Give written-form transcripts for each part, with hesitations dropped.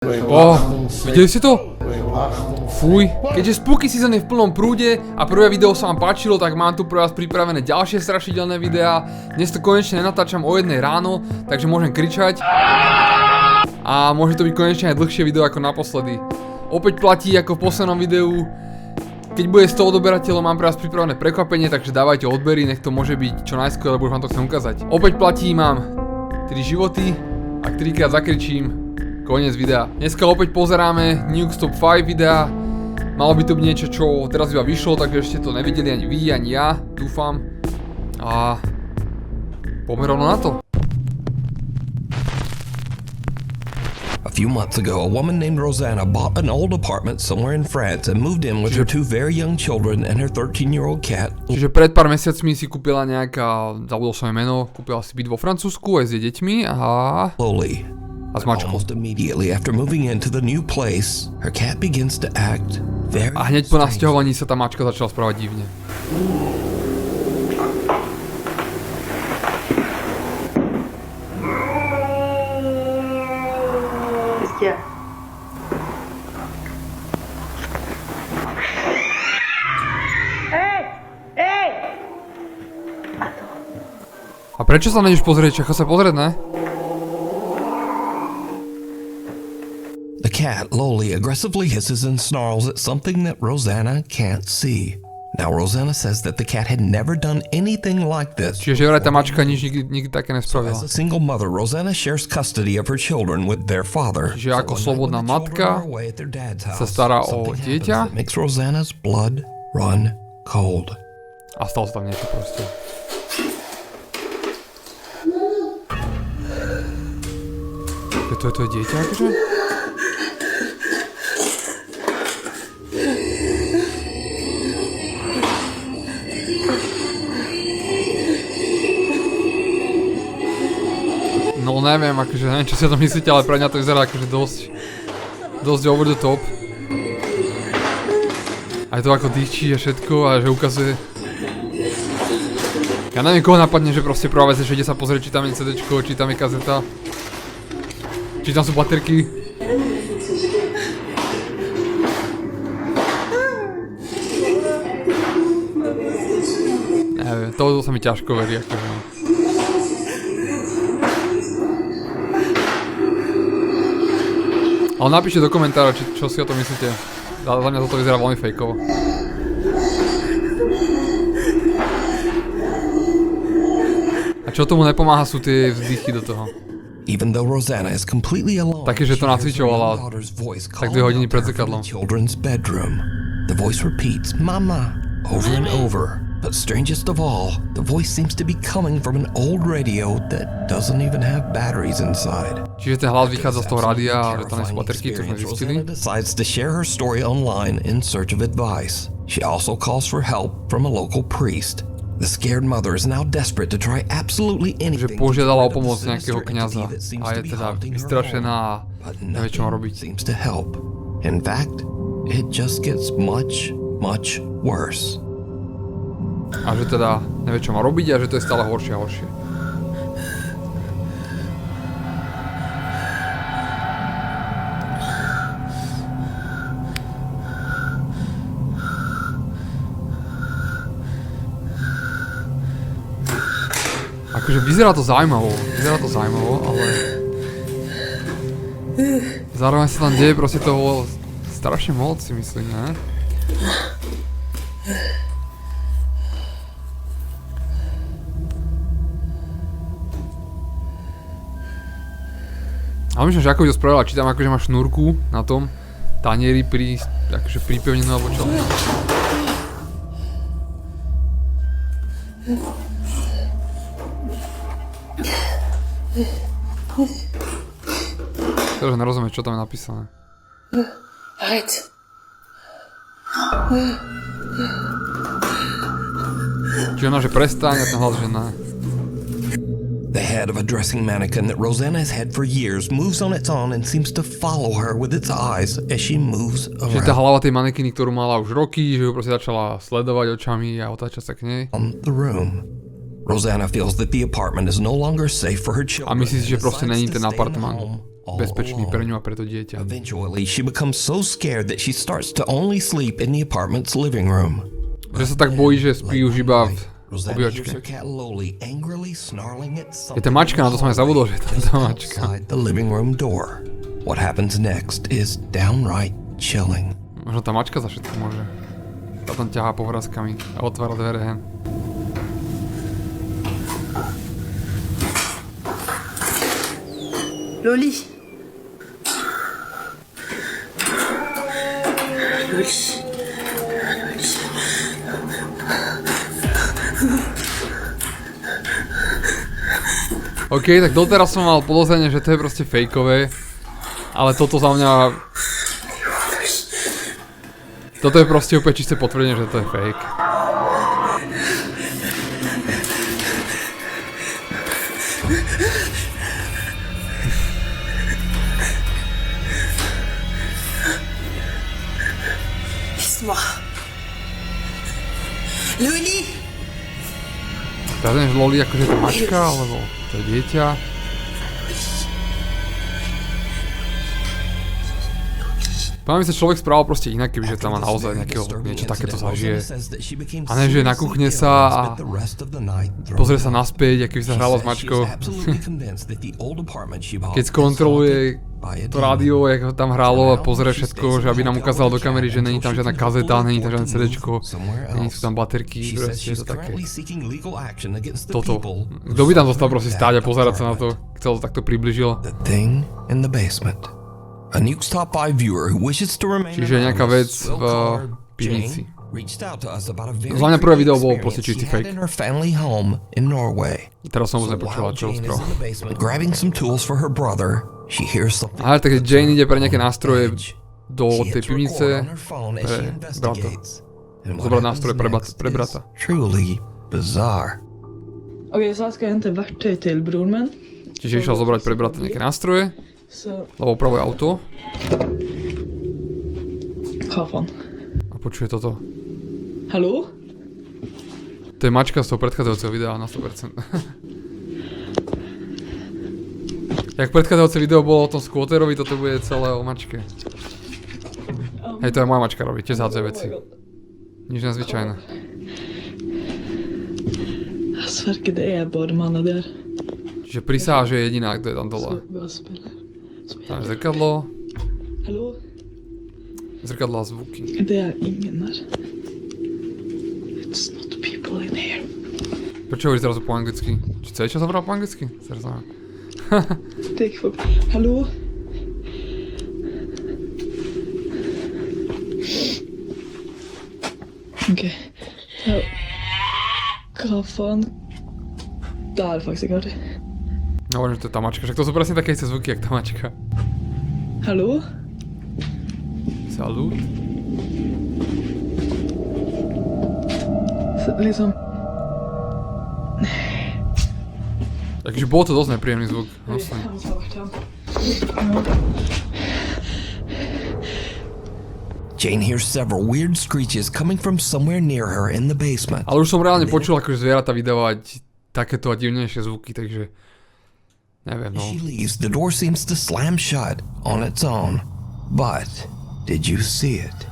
Videli ste to? Fuj. Keďže spooky season je v plnom prúde a prvé video sa vám páčilo, tak mám tu pre vás pripravené ďalšie strašidelné videá. Dnes to konečne nenatáčam o 1 ráno, takže môžem kričať. A môže to byť konečne aj dlhšie video ako naposledy. Opäť platí ako v poslednom videu. Keď bude 100 odoberateľov, mám pre vás pripravené prekvapenie, takže dávajte odbery, nech to môže byť čo najskôr, lebo už vám to chcem ukázať. Opäť platí, mám 3 životy, ak 3-krát zakričím, koniec videa. Dneska opäť pozeráme New Top 5 videa. Malo by to byť niečo, čo teraz iba vyšlo, takže ešte to nevideli ani vy, ani ja, dúfam. A poďme rovno na to. A few months ago, a woman named Rosanna bought an old apartment somewhere in France and moved in with her 2 very young children and her 13-year-old cat. Čiže pred pár mesiacmi si kúpila nejaká, zabudol som jej meno, kúpila si byt vo Francúzsku aj s jej deťmi a... Slowly. A s mačkou. Almost immediately after moving into the new place, her cat begins to act very A hneď po nasťahovaní sa tá mačka začala správať divne. A prečo sa nejdeš pozrieť? Čaká sa pozrieť, ne? The cat, Loli, aggressively hisses and snarls at something that Rosanna can't see. Now, Rosanna says that the cat had never done anything like this. Čiže vraj tá mačka nič nikdy také nespravila. As a single mother, Rosanna shares custody of her children with their father. Čiže ako slobodná matka sa stará o dieťa. Makes Rosanna's blood run cold. A stalo sa tam niečo proste. To je dieťa akože? No neviem, akože neviem čo si o tom myslíte, ale pre mňa to vyzerá akože dosť over the top. Aj to ako dýchčí a všetko a že ukazuje. Ja neviem koho napadne, že proste prvá vec je, že ide sa pozrieť, či tam je CDčko, či tam je kazeta. Či tam sú baterky. Neviem, to sa mi ťažko verí, akože. Ale napíšte do komentára, čo si o tom myslíte. Za mňa toto vyzerá veľmi fejkovo. A čo tomu nepomáha sú tie vzdychy do toho. Even though Rosanna is completely alone, také, že to nacvičovala tak 2 hodiny pred zrkadlom. The voice repeats, Mama, over and over. But strangest of all, the voice seems to be coming from an old radio that doesn't even have batteries inside. Čiže ten hlas vychádza z toho rádia a že tam nie sú baterky, to sme zistili. Decides to share her story online in search of advice. She also calls for help from a local priest. The scared mother is now desperate to try absolutely anything. Že požiadala o pomoc nejakého kňaza a je teda vystrašená a nevie čo má robiť. Seems to help. In fact, it just gets much worse. A že teda nevie čo má robiť a že to je stále horšie a horšie. Akože vyzerá to zaujímavo, ale zároveň sa tam deje proste toho strašne moc, si myslím, ne? Ale myslím, že ako by to spravila, či tam akože má šnúrku na tom tanieri akože pripevnenú alebo čo? Takže nerozumiem, čo tam je napísané. Čiže ona, že prestaň a ten hlas, že ne. The head of a dressing mannequin that Rosanna has had for years moves on its own and seems to follow her with its eyes as she moves around. Čiže tá hlava tej manekiny, ktorú mala už roky, že ju proste začala sledovať očami a otáčať sa k nej. On the room. Rosanna feels that the apartment is no longer safe for her children. A myslí si, že proste není ten apartmán bezpečný pre ňu a pre to dieťa. Eventually, she becomes so scared that she starts to only sleep in the apartment's living room. Že sa tak bojí, že spí už iba v obývačke. Je to mačka, na to som aj zabudol, že je to mačka. The living room door. What happens next is downright chilling. Možno tá mačka za všetko môže. Tá tam ťahá povrázkami a otvára dvere hen. Loli. Loli. OK, tak doteraz som mal podozrenie, že to je proste fejkové. Ale toto za mňa... Toto je proste úplne čisté potvrdenie, že to je fake. Laisse-moi. Loli. Teraz neviem, že Loli akože je to mačka, alebo to je dieťa. Pámi sa človek správal proste inak, kebyže tam má naozaj niečo takéto zažije. A ne, že nakúchne sa a pozrie sa naspäť, aký by sa hralo s mačkou. Keď skontroluje to rádio, jak ho tam hrálo a pozrie všetko, že aby nám ukázalo do kamery, že není tam žiadna kazeta, není tam žiadne CDčko, není sú tam baterky, proste je to také. Toto. Kto by tam zostal proste stáť a pozerať sa na to, chcel to takto približil. Čiže nejaká vec v pivnici. Za mňa prvé video bolo proste čistý fake. Teraz som už nepočula, čo rozprával. Aha, takže Jane ide pre nejaké nástroje do tej pivnice pre brata. Zobrať nástroje pre brata. Čiže išiel zobrať pre brata nejaké nástroje. Lebo opravuje auto. A počuje toto. Haló? To je mačka z toho predchádzajúceho videa na 100%. Jak predchádzajúce video bolo o tom squatterovi, toto bude celé o mačke. Hej, to je moja mačka robí, tiež zádzuje veci. Nič nezvyčajné. Čiže prisáha, že je jediná, kto je tam dole. Tam je zrkadlo. Zrkadlo a zvuky. Prečo hovoríš zrazu po anglicky? Či celý čas hovorila po anglicky? Zrejme. Hallo? Ok. Hva faen? Det er faktisk ikke artig. No, že to je tá mačka, však to sú presne také isté zvuky, jak tá mačka. Hallo? Salut. Liksom... Takže bolo to dosť nepríjemný zvuk. Jane hears several weird screeches coming from somewhere near her in the basement. Ale už som reálne počul, akože zvieratá vydávať takéto a divnejšie zvuky, takže... Neviem, no. She leaves, the door seems to slam shut on its own. But, did you see it?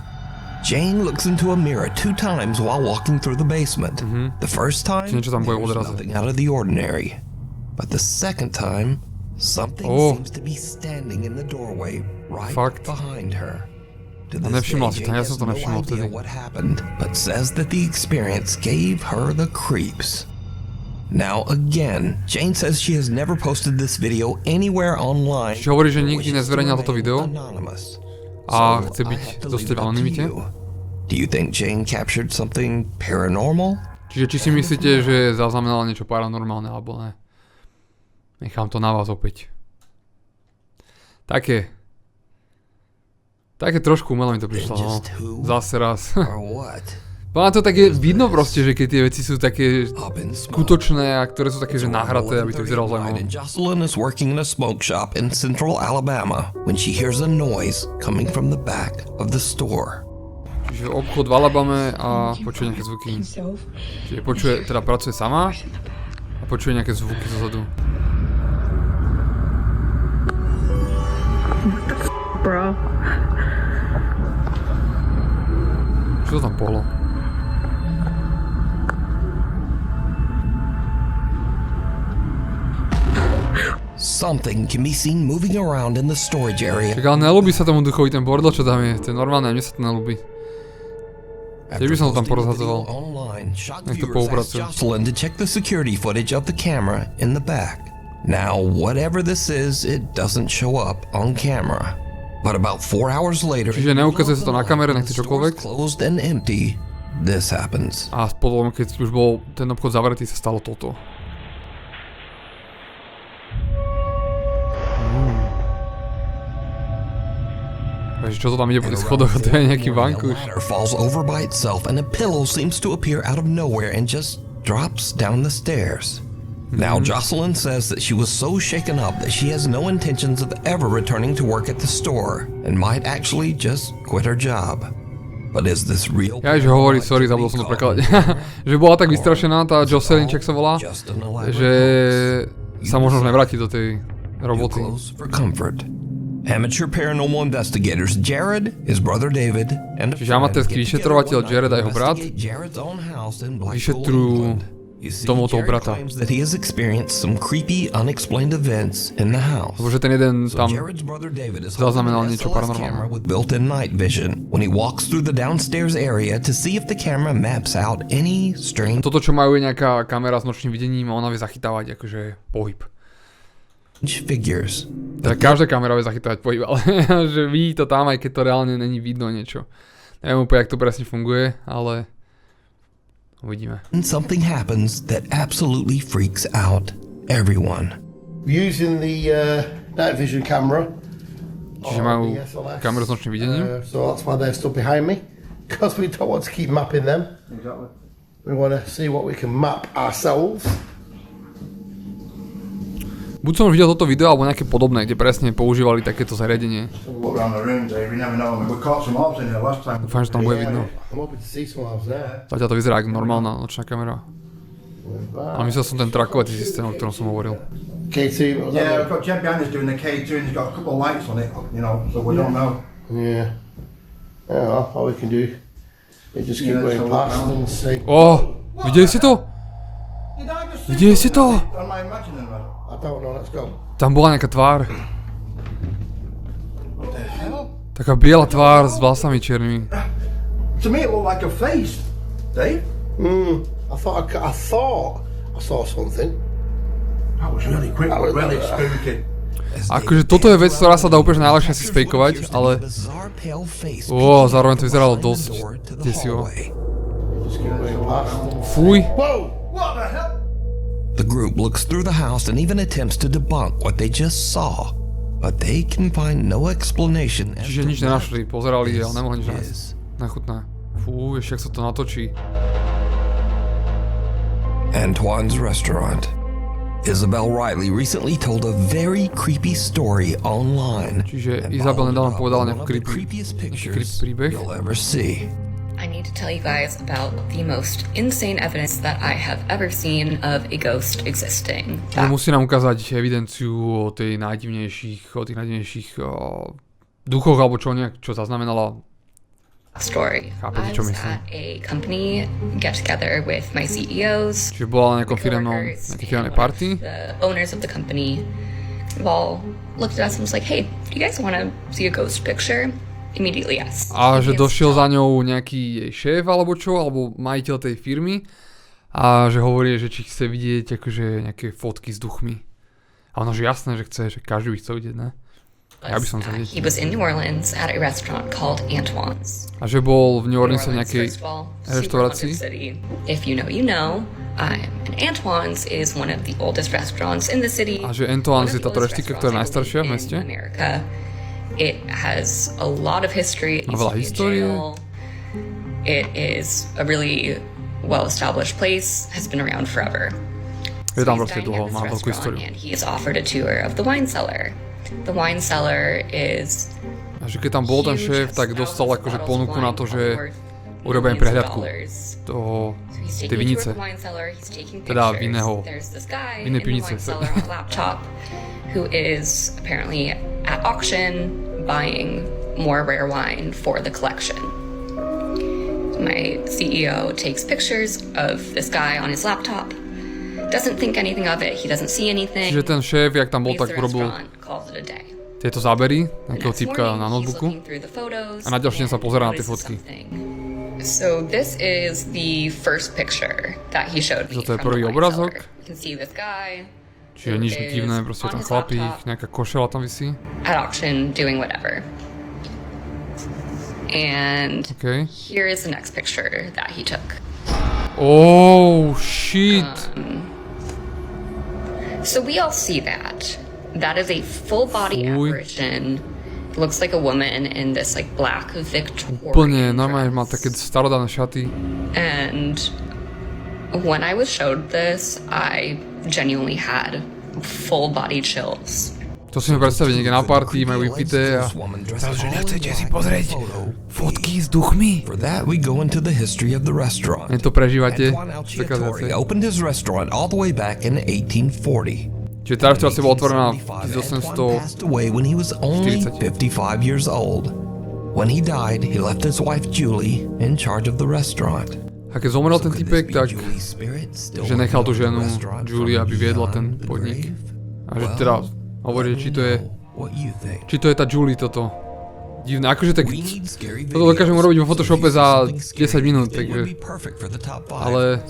Jane looks into a mirror 2 times while walking through the basement. The first time, there was nothing out of the ordinary. But the second time, something seems to be standing in the doorway right behind her. To this day, Jane has no idea what happened, but says that the experience gave her the creeps. Now again, Jane says she has never posted this video anywhere online. Čiže hovorí, že nikdy nezverejnila toto video a chce byť dostať v anonymite. Do you think Jane captured something paranormal? Čiže či si myslíte, že zaznamenala niečo paranormálne alebo ne? Nechám to na vás opäť. Také trošku umelo mi to prišlo, no. Zase raz. Pána to také vidno proste, že keď tie veci sú také skutočné a ktoré sú také, že nahraté, aby to vyzeralo zaujímavé. Jocelyn is working in a smoke shop in central Alabama when she hears a noise coming from the back of the store. Čiže obchod v Alabame a počuje nejaké zvuky. Čiže počuje, teda pracuje sama A počuje nejaké zvuky zozadu. Bro. Čo to tam pohlo? Something can be seen moving around in the storage area. Čak, ale nelúbi sa tomu duchovi ten bordel, čo tam je. To je normálne, a mne sa to nelúbi. Tiež by som to tam porozhadzoval. Nech to poupracujú. Jocelyn to check the security footage of the camera in the back. Now, whatever this is, it doesn't show up on camera. But about 4 hours later, Čiže neukazuje sa to na kamere, nech to čokoľvek. closed and empty, this happens. A potom, keď už bol ten obchod zavretý, sa stalo toto. Čo to tam ide po tých schodoch? To je nejaký vankúš. Ladder falls over by itself and a pillow seems to appear out of nowhere and just drops down the stairs. Now Jocelyn says that she was so shaken up that she has no intentions of ever returning to work at the store and might actually just quit her job. But is this real? Ja, že hovorí, sorry, zabudol som to prekladať. Že bola tak vystrašená tá Jocelyn, čak sa volá, že sa možno nevráti do tej roboty. Amateur paranormal investigators Jared, his brother David, and Čiže amatérsky vyšetrovateľ Jared a jeho brat vyšetrujú domov toho brata. that he has experienced some creepy, unexplained events in the house. Lebo že ten jeden tam Jared's brother David is zaznamenal holding a niečo SLS paranormálne. camera with built-in night vision when he walks through the downstairs area to see if the camera maps out any strange Toto, čo majú, je nejaká kamera s nočným videním a ona vie zachytávať akože pohyb. figures. Teda každá kamera vie zachytávať pohyb, ale že vidí to tam, aj keď to reálne není vidno niečo. Neviem úplne, jak to presne funguje, ale uvidíme. And something happens that absolutely freaks out everyone. Using the night vision camera. Čiže majú kameru s nočným videním. So that's why they're stood behind me. Because we don't want to keep mapping them. Exactly. We want to see what we can map ourselves. Buď som už videl toto video, alebo nejaké podobné, kde presne používali takéto zariadenie. Dúfam, že tam bude vidno. I'm hoping to see some of there. Zatiaľ to vyzerá ako normálna nočná kamera. Ale myslel som ten trakovací systém, o ktorom som hovoril. K2, was that Yeah, it? we've got Jeb behind us doing the K2 and he's got a couple of lights on it, you know, so we don't know. Yeah. Yeah, all we can do is just keep Yeah, going so past look and see. Videli ste to? Did I just Videli ste to? Am I imagining that? I don't know, let's go. Tam bola nejaká tvár. What the hell? Taká biela tvár s vlasami čiernymi. To me it looked like a face. Dave? I thought I saw something. That was really quick, but really spooky. Akože toto je vec, ktorá sa dá úplne najľahšie si fejkovať, ale zároveň to vyzeralo dosť desivo. Just keep going past. Fuj. Whoa! What the hell? The group looks through the house and even attempts to debunk what they just saw, but they can find no explanation. Čiže nič nenašli, pozerali, ale nemohli nič nájsť. Nechutné. Fú, ešte ak sa to natočí. Antoine's restaurant. Isabel Riley recently told a very creepy story online. Čiže and Isabel followed nedávno up povedala with nejaký one of the creepy creepiest pictures príbeh. you'll ever see. I need to tell you guys about the most insane evidence that I have ever seen of a ghost existing. Ale musí nám ukázať evidenciu o tých najdivnejších duchoch, alebo čo zaznamenala. Story. Chápete, I čo was myslím. at a company get together with my CEOs, Čiže bola na nejakej coworkers, firemnej and party. the owners of the company all looked at us and was like, "Hey, do you guys want to see a ghost picture?" Immediately yes. A že došiel za ňou nejaký jej šéf alebo čo, alebo majiteľ tej firmy a že hovorí, že či chce vidieť akože nejaké fotky s duchmi. A ono, že jasné, že chce, že každý by chcel vidieť, ne? Ja by som chcel vidieť. He was in New Orleans at a restaurant called Antoine's. A že bol v New Orleans v New nejakej first of all, super reštaurácii. haunted city. If you know, you know. And Antoine's is one of the oldest restaurants in the city. A že Antoine's je One of the táto oldest reštika, ktorá je restaurants, I najstaršia v believe, meste. in America. It has a lot of history. It A used veľa to be a histórie. jail. It is a really well-established place. Has been around forever. Je tam He's proste dining dlho, at this má veľkú restaurant, históriu. and he is offered a tour of the wine cellar. The wine cellar is A že keď tam bol ten šéf, tak dostal akože ponuku na to, že urobíme prehľadku toho, tej vinice. Teda vinného, vinnej pivnice. Who is apparently at auction buying more rare wine for the collection. My CEO takes pictures of this guy on his laptop. Doesn't think anything of it. He doesn't see anything. Čiže ten šéf, jak tam bol, tak urobil tieto zábery nejakého typka na notebooku a na ďalší deň sa pozerá na tie fotky. So this is the first picture that he showed me. To je prvý obrázok. Čiže nič divné, proste tam chlapík, nejaká košela tam visí. At auction doing whatever. And here is the next picture that he took. Oh shit. So we all see that. That is a full body apparition. Looks like a woman in this like black Victorian. Úplne, normálne má také starodávne šaty. And when I was showed this, I genuinely had full body chills. To si mi predstaviť, niekde na party, majú vypité a... Takže nechcete si pozrieť fotky s duchmi? For that we go into the history of the restaurant. To prežívate. Opened his restaurant all the way back in 1840. Čiže tá reštaurácia bola otvorená v 1840. When he was only 55 years old. When he died, he left his wife Julie in charge of the restaurant. A keď zomrel ten typek, tak že nechal tú ženu Julie, aby viedla ten podnik. A že teda hovorí, či to je tá Julie toto. Divné, akože tak toto dokážem urobiť vo Photoshope za 10 minút, takže... Ale...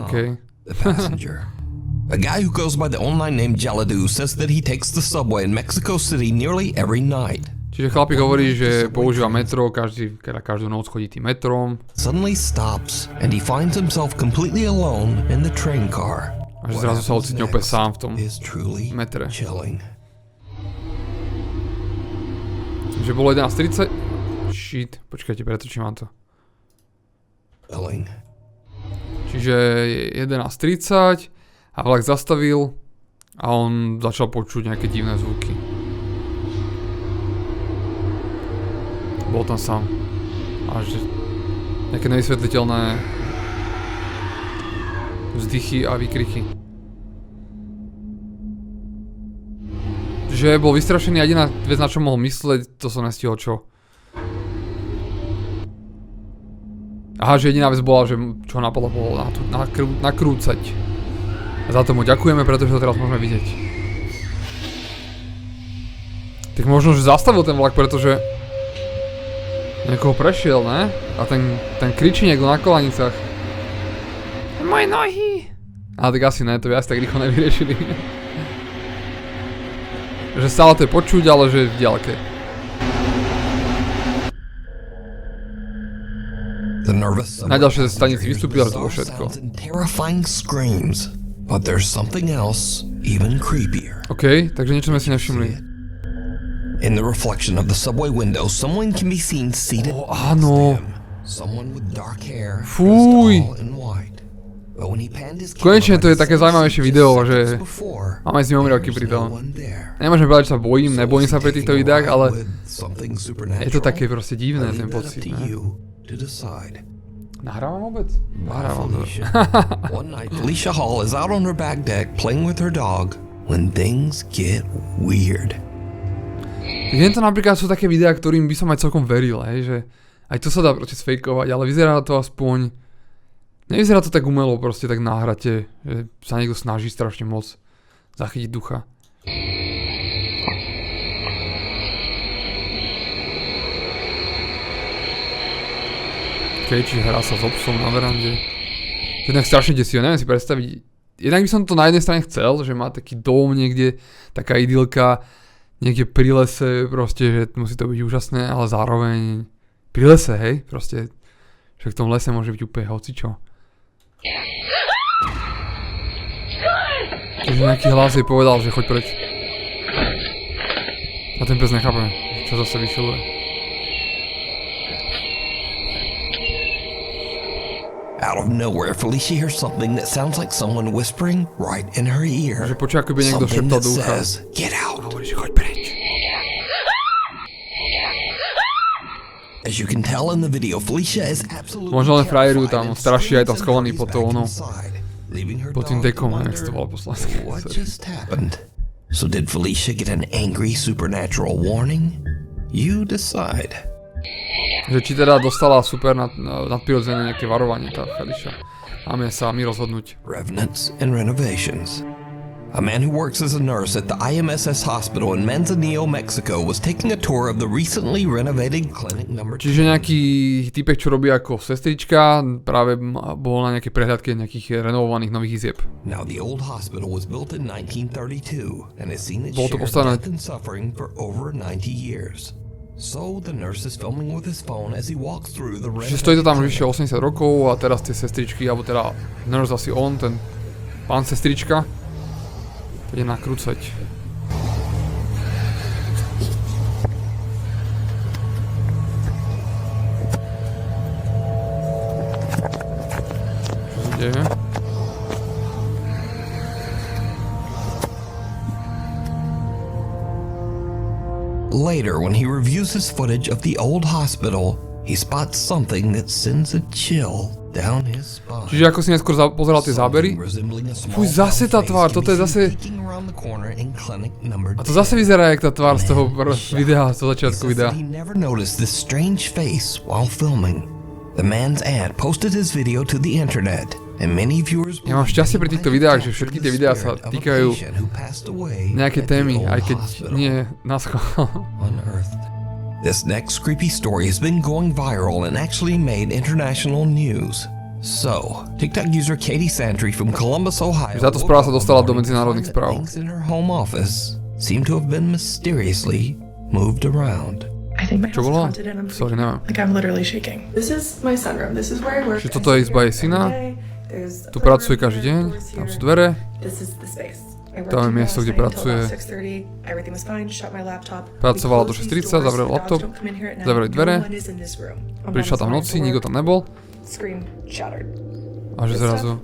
Okay. The passenger. A guy who goes by the online name Jaladu says that he takes the subway in Mexico City nearly every night. Čiže chlapík hovorí, že používa metro, každú noc chodí tým metrom. Suddenly stops and he finds himself completely alone in the train car. A že zrazu sa ocitne opäť sám v tom metre. Že bolo 11:30. Shit, počkajte, pretočím vám to. Čiže 11:30 a vlak zastavil a on začal počuť nejaké divné zvuky. Bol tam sám. A že nejaké nevysvetliteľné vzdychy a výkriky. Že bol vystrašený a jediná vec, na čo mohol mysleť, to som nestihol čo. Aha, že jediná vec bola, že čo ho napadlo, bolo nakrúcať. A za to mu ďakujeme, pretože to teraz môžeme vidieť. Tak možno, že zastavil ten vlak, pretože niekoho prešiel, ne? A ten kričí niekto na kolanicách. Moje nohy! Ale tak asi ne, to by asi tak rýchlo nevyriešili. Že stále to je počuť, ale že v diaľke. Na ďalšej stanici vystúpil, že to bolo všetko. OK, takže niečo sme si nevšimli. In the reflection of the subway window, someone can be seen seated áno. Someone with dark hair. Fuj. Konečne to je také zaujímavejšie video, že mám aj s ním omriavky pri tom. Nemôžem povedať, že sa nebojím sa pri týchto videách, ale je to také proste divné, ten pocit, ne? Nahrávam vôbec? Nahrávam to. One night, Felicia Hall is out on her back deck playing with her dog when things get weird. To napríklad sú také videá, ktorým by som aj celkom veril, hej, že aj to sa dá proste sfejkovať, ale vyzerá to aspoň... Nevyzerá to tak umelo, proste tak náhrate, že sa niekto snaží strašne moc zachytiť ducha. Čiže hrá sa s obsom na verande. To je tak strašne desivé, neviem si predstaviť. Jednak by som to na jednej strane chcel, že má taký dom niekde, taká idylka, niekde pri lese, proste, že musí to byť úžasné, ale zároveň pri lese, hej, proste, že v tom lese môže byť úplne hocičo. Čiže nejaký hlas jej povedal, že choď preč. A ten pes nechápe, čo zase vyšiluje. Out of nowhere, Felicia hears something that sounds like someone whispering right in her ear. Že počuť, ako by niekto šeptal do ucha. Get out. A hovorí, že choď preč. As you can tell in the video, Felicia is absolutely Možno len frajeru tam straší aj tam Jason schovaný hurries pod to back ono. inside, leaving her Pod tým dog dekom, to jak sa to volá po slovensky. wonder what just happened. So did Felicia get an angry supernatural warning? You decide. Že či teda dostala super nadprirodzené nejaké varovanie tá Felicia. Máme sa my rozhodnúť. Revenants and renovations. A man who works as a nurse at the IMSS hospital in Manzanillo, Mexico was taking a tour of the recently renovated clinic number 2. Čiže nejaký typek, čo robí ako sestrička, práve bol na nejaké prehľadke nejakých renovovaných nových izieb. Now the old hospital was built in 1932 and has seen its Bolo to share of postavené- death and suffering for over 90 years. So the nurse is filming with his phone as he walks through the Čiže stojí to tam vyše 80 rokov a teraz tie sestričky, alebo teda nurse asi on, ten pán sestrička, ide nakrúcať. Čo sa deje? Later, when he reviews his footage of the old hospital, he spots something that sends a chill down his spine. Čiže ako si neskôr pozeral tie zábery, Fuj, zase tá tvár, toto je zase- a to zase vyzerá jak tá tvár z toho videa, z toho začiatku videa. He never noticed this strange face while filming. The man's aunt posted his video to the internet, and many viewers Ja mám šťastie pri týchto videách, že všetky tie videá sa týkajú nejaké témy, aj keď nie na schvál. Unearthed. This next creepy story has been going viral and actually made international news. So, TikTok user Katie Santry from Columbus, Ohio, Táto správa sa dostala do medzinárodných správ. things in her home office seem to have been mysteriously moved around. I think my Čo house is bolo? haunted and I'm Sorry, freaking neviem. out. Like I'm literally shaking. This is my sunroom. This is where I work. Čiže toto je izba jej syna. Tu pracuje každý deň, tam sú dvere. This is the space. Tam je miesto, kde pracuje. Pracovala do 6:30, zavrel laptop, zavreli dvere. Prišla tam v noci, nikto tam nebol. A že zrazu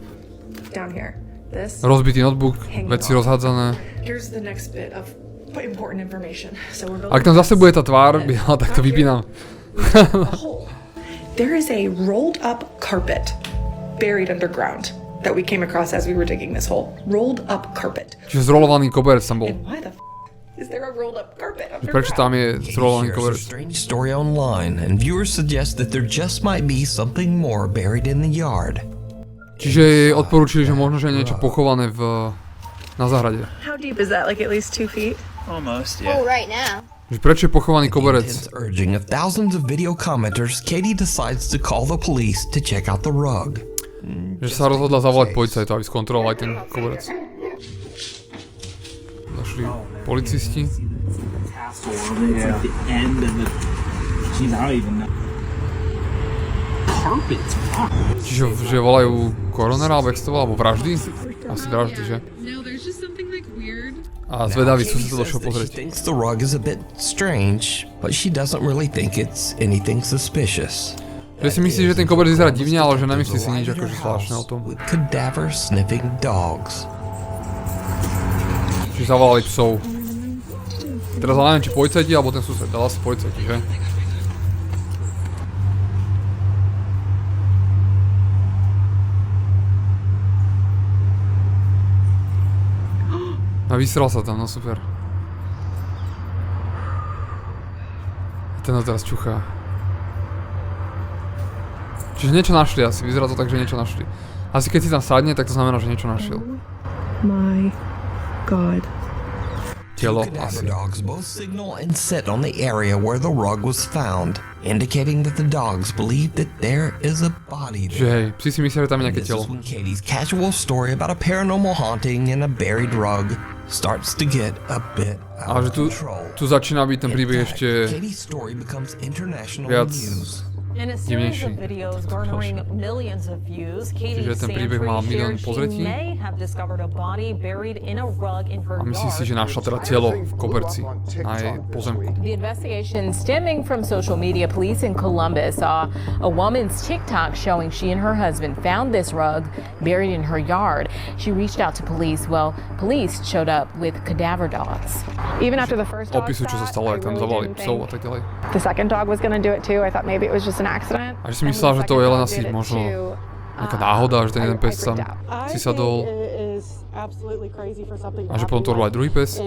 rozbitý notebook, veci rozhádzané. Ak tam zase bude tá tvár, tak to vypínam. There is a rolled up carpet buried underground that we came across as we were digging this hole. Rolled up carpet. Čiže zrolovaný koberec tam bol. And why the is there a rolled up carpet Prečo underground? tam je zrolovaný Shares a koberec? strange story online, and viewers suggest that there just might be something more buried in the yard. Čiže jej odporúčili, že možno, že je niečo pochované na záhrade. How deep is that? Like at least 2 feet? Almost, yeah. Oh, right now. Že prečo je pochovaný koberec? Intense urging of thousands of video commenters, Katie decides to call the police to check out the rug. Že sa rozhodla zavolať policajta, aby skontroloval aj ten koberec. Došli policisti. It's like the end of the. Jeez, I don't even know. Carpets. Wow. Čiže že volajú koronera, alebo extoval, alebo vraždy? Asi vraždy, že? No, there's just something like weird. A zvedavý sú Katie sa to došiel says that she pozrieť. thinks the rug is a bit strange, but she doesn't really think it's anything suspicious. Že si myslí, že ten koberec vyzerá divne, ale že nemyslí si nič akože zvláštne o tom. With cadaver sniffing dogs. Čiže zavolali psov. Teraz ale neviem, či policajti, alebo ten sused. Dala si policajti, že? A vysral sa tam, no super. A ten ho teraz čuchá. Čiže niečo našli asi, vyzerá to tak, že niečo našli. Asi keď si tam sadne, tak to znamená, že niečo našiel. My God. Telo, Cadaver asi. dogs both signal and sit on the area where the rug was found, indicating that the dogs believe that there is a body Že there. hej, psi si myslia, že tam je nejaké This telo. is when Katie's casual story about a paranormal haunting and a buried rug starts to get a bit Ale out že of tu control. začína byť ten In príbeh fact, ešte Katie's story becomes international viac news. divnejší. Čiže ten príbeh mal milión pozretí. A myslí si, že našla teda telo v koberci na jej pozemku. The investigation stemming from social media, police in Columbus saw a woman's TikTok showing she and her husband found this rug buried in her yard. She reached out to police. Well, police showed up with cadaver dogs. Even after the first dog Opisujú, čo sa stalo, jak tam zavolali psov a tak ďalej. The second dog was going to do it too. I thought maybe it was just an accident. A že si myslela, že to je len asi možno nejaká náhoda, že ten jeden pes tam si sadol. A že potom to robil aj druhý pes.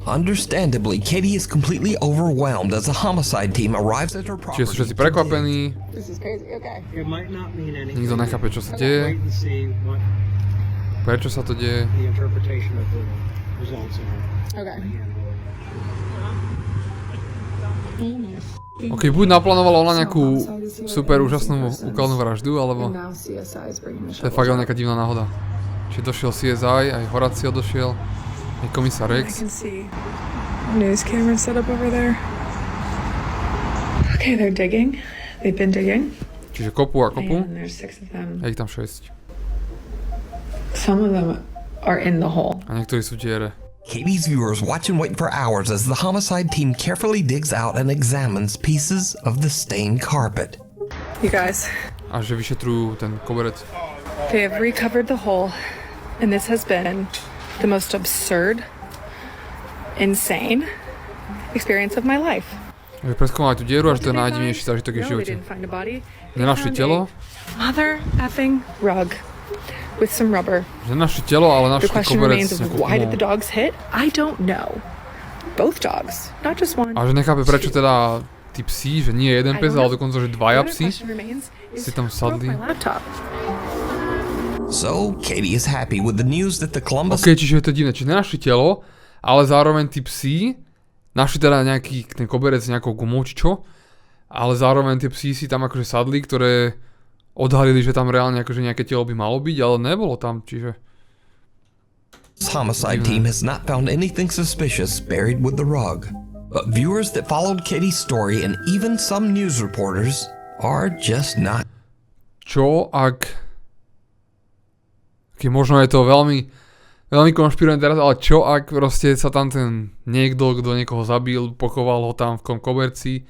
Understandably, Katie is completely overwhelmed as the homicide team arrives at her property. Čiže sú všetci prekvapení. Nikto nechápe, čo sa deje. Prečo sa to deje. Ok, buď naplánovala ona nejakú super úžasnú úkalnú vraždu, alebo to je fakt len nejaká divná náhoda. Čiže došiel CSI, aj Horacio došiel, aj komisár Rex. News camera set up over there. Okay, they're digging. They've been digging. Čiže kopu a kopu. And there's 6 of them. A ich tam 6. Some of them are in the hole. A niektorí sú v diere. Katie's viewers watch and wait for hours as the homicide team carefully digs out and examines pieces of the stained carpet. You guys. A že vyšetrujú ten koberec. They have recovered the hole, and this has been the most absurd, insane experience of my life. Že preskúmali tú dieru a že to je najdivnejší zážitok v živote. Nenašli telo. Mother effing rug with some rubber. Že nenašli telo, ale našli koberec s nejakou why did the dogs hit? I don't know. Both dogs, not just one. A že nechápe, prečo teda tí psi, že nie jeden pes, ale dokonca, že dvaja psi si tam sadli. So, Katie is happy with the news that the Columbus... Ok, čiže je to divné, čiže nenašli telo, ale zároveň tí psi našli teda nejaký ten koberec s nejakou gumou či čo, ale zároveň tie psi si tam akože sadli, ktoré odhalili, že tam reálne akože nejaké telo by malo byť, ale nebolo tam, čiže... Homicide team has not found anything suspicious buried with the rug. But viewers that followed Katie's story and even some news reporters are just not... Čo ak... Okay, možno je to veľmi konšpirujem teraz, ale čo ak proste sa tam ten niekto, kto niekoho zabil, pochoval ho tam v tom koberci,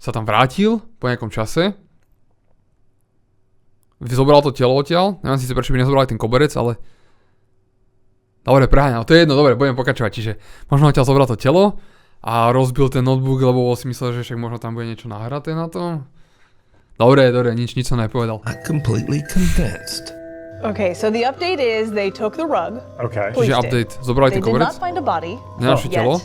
sa tam vrátil po nejakom čase, zobral to telo odtiaľ, neviem síce prečo by nezobrali ten koberec, ale dobre, preháňam, to je jedno, dobre, budem pokračovať, čiže možno odtiaľ zobral to telo a rozbil ten notebook, lebo si myslel, že však možno tam bude niečo nahraté na tom. Dobre, nič som nepovedal. I'm completely convinced. Okay, so the update is they took the rug. Okay. Čiže update, zobrali ten koberec, They did not find a body. nenašli telo,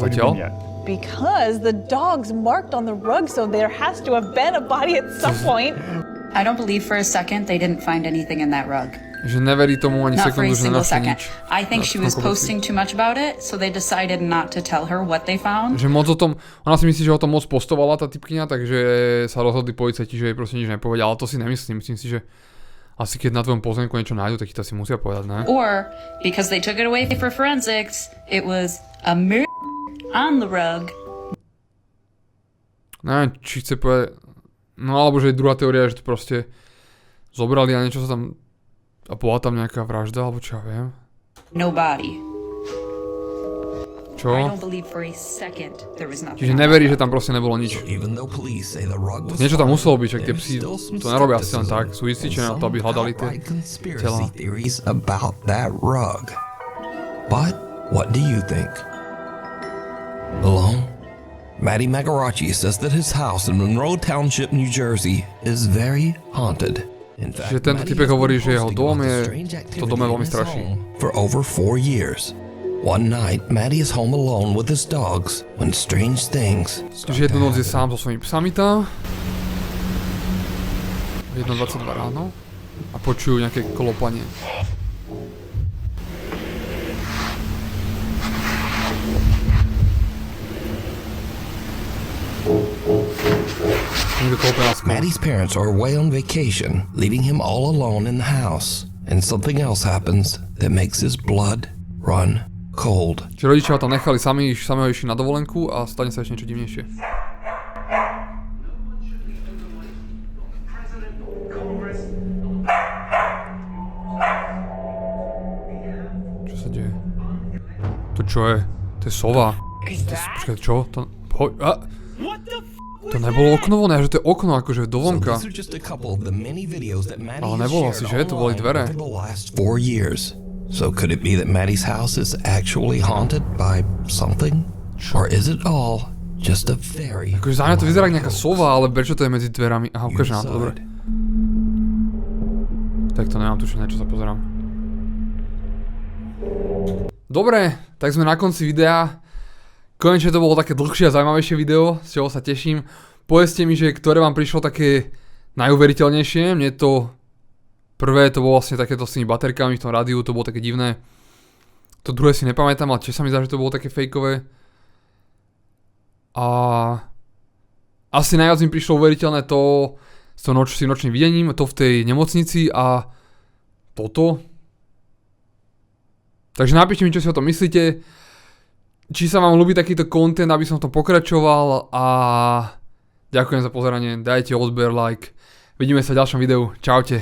zatiaľ. Because the dogs marked on the rug, so there has to have been a body at some point. I don't believe for a second they didn't find anything in that rug. Že neverí tomu ani Not for a sekundu, že single nenašli second. nič. I think she was posting too much about it, so they decided not to tell her what they found. Že moc o tom, ona si myslí, že o tom moc postovala tá typkyňa, takže sa rozhodli policajti, že jej proste nič nepovedal, ale to si nemyslím, myslím si, že asi keď na tvojom pozemku niečo nájdu, tak to si musia povedať, ne? Or, because they took it away for forensics, it was a murder on the rug. Neviem, či chce povedať, no alebo že je druhá teória, že to proste zobrali a niečo sa tam, a bola tam nejaká vražda, alebo čo ja viem. No body. Čo? I don't believe for a second there was nothing. Čiže neverí, že tam proste nebolo nič. Niečo tam muselo byť, však tie psi to nerobia asi len tak. Sú istí, či na to, aby hľadali tie tela. But what do you think? Alone? Matty Magarachi says that his house in Monroe Township, New Jersey is very haunted. In fact, Čiže tento typek hovorí, že jeho dom je, to dom je veľmi strašný. For over 4 years. One night, Matty is home alone with his dogs when strange things start Čiže jednu to noc je happen. sám so svojimi psami tam. 1:22 ráno. A počujú nejaké klopanie. Matty's parents are away on vacation, leaving him all alone in the house. And something else happens that makes his blood run cold. Čiže rodičia ho tam nechali samého išli na dovolenku a stane sa ešte niečo divnejšie. Čo je? To je sova. Počkaj, čo? To nebolo okno voné, že to je okno akože do vonka. Ale nebolo si, že? To boli dvere. So could it be that Maddie's house is actually haunted by something? Or is it all just a very... Akože za mňa to vyzerá nejaká sova, ale prečo to je medzi dverami? Aha, ukáž nám to, dobre. Tak to nemám tušené, čo sa pozerám. Dobre, tak sme na konci videa. Konečne to bolo také dlhšie a zaujímavejšie video, z čoho sa teším. Povedzte mi, že ktoré vám prišlo také najuveriteľnejšie. Mne to prvé, to bolo vlastne takéto s tými baterkami v tom rádiu, to bolo také divné. To druhé si nepamätám, ale tiež sa mi zdá, že to bolo také fejkové. A asi najviac mi prišlo uveriteľné to s tým nočným videním, to v tej nemocnici a toto. Takže napíšte mi, čo si o tom myslíte. Či sa vám ľúbi takýto content, aby som v tom pokračoval a ďakujem za pozeranie, dajte odber, like. Vidíme sa v ďalšom videu. Čaute.